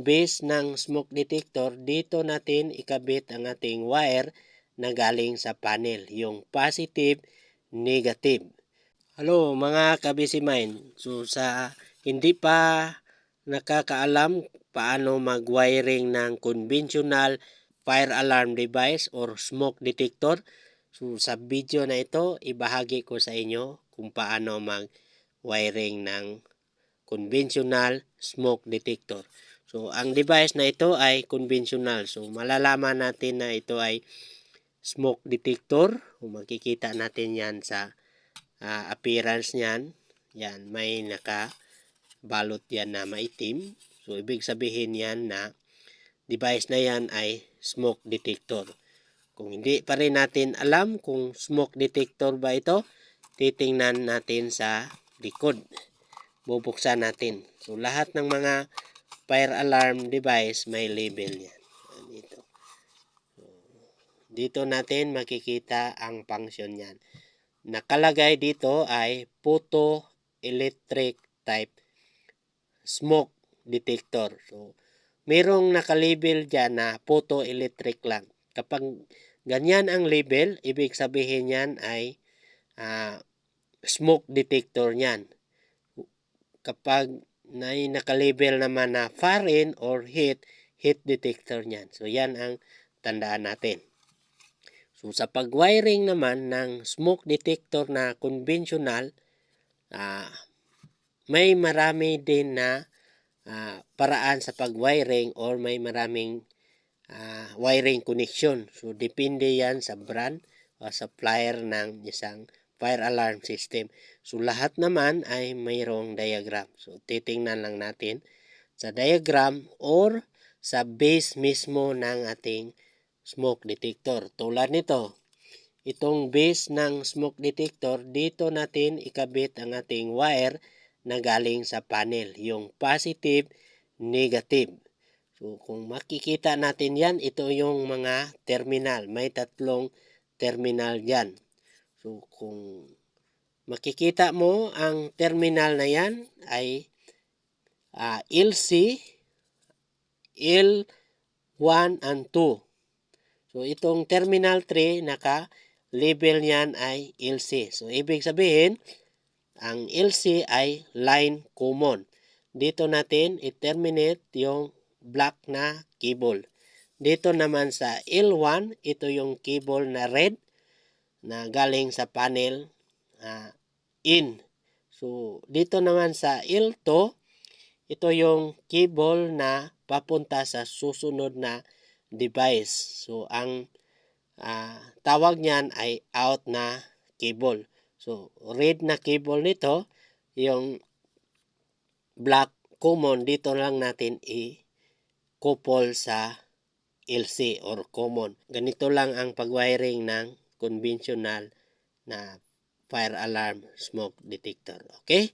Base ng smoke detector, dito natin ikabit ang ating wire na galing sa panel, yung positive, negative. Hello mga ka-busy mind. So sa hindi pa nakakaalam paano mag-wiring ng conventional fire alarm device or smoke detector, so sa video na ito ibahagi ko sa inyo kung paano mag-wiring ng conventional smoke detector. So ang device na ito ay conventional. So malalaman natin na ito ay smoke detector. Kung makikita natin yan sa appearance niyan. Yan, may nakabalot yan na maitim. So ibig sabihin yan na device na yan ay smoke detector. Kung hindi pa rin natin alam kung smoke detector ba ito, titingnan natin sa likod. Bubuksan natin. So lahat ng mga fire alarm device may label yan. Dito. So, dito natin makikita ang function yan. Nakalagay dito ay photoelectric type smoke detector. So merong nakalabel dyan na photoelectric lang. Kapag ganyan ang label, ibig sabihin yan ay smoke detector niyan. Kapag nakalabel naman na foreign or heat detector niyan. So yan ang tandaan natin. So sa pag-wiring naman ng smoke detector na conventional, may marami din na paraan sa pag-wiring or may maraming wiring connection. So depende yan sa brand o supplier ng isang fire alarm system. So lahat naman ay mayroong diagram. So titingnan lang natin sa diagram or sa base mismo ng ating smoke detector. Tulad nito, itong base ng smoke detector, dito natin ikabit ang ating wire na galing sa panel, yung positive, negative. So kung makikita natin yan, ito yung mga terminal. May tatlong terminal dyan. So kung makikita mo ang terminal na yan ay LC, L1 and 2. So itong terminal 3 naka-label niyan ay LC. So ibig sabihin, ang LC ay line common. Dito natin i-terminate yung black na cable. Dito naman sa L1, ito yung cable na red na galing sa panel in. So dito naman sa L2, ito yung cable na papunta sa susunod na device. So ang tawag niyan ay out na cable. So red na cable nito, yung black common, dito lang natin i-couple sa LC or common. Ganito lang ang pag-wiring ng conventional na fire alarm smoke detector. Okay?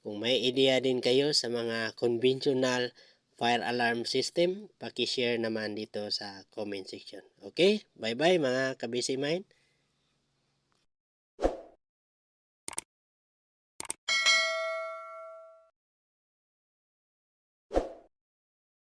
Kung may idea din kayo sa mga conventional fire alarm system, paki-share naman dito sa comment section. Okay? Bye-bye mga ka-busy mind.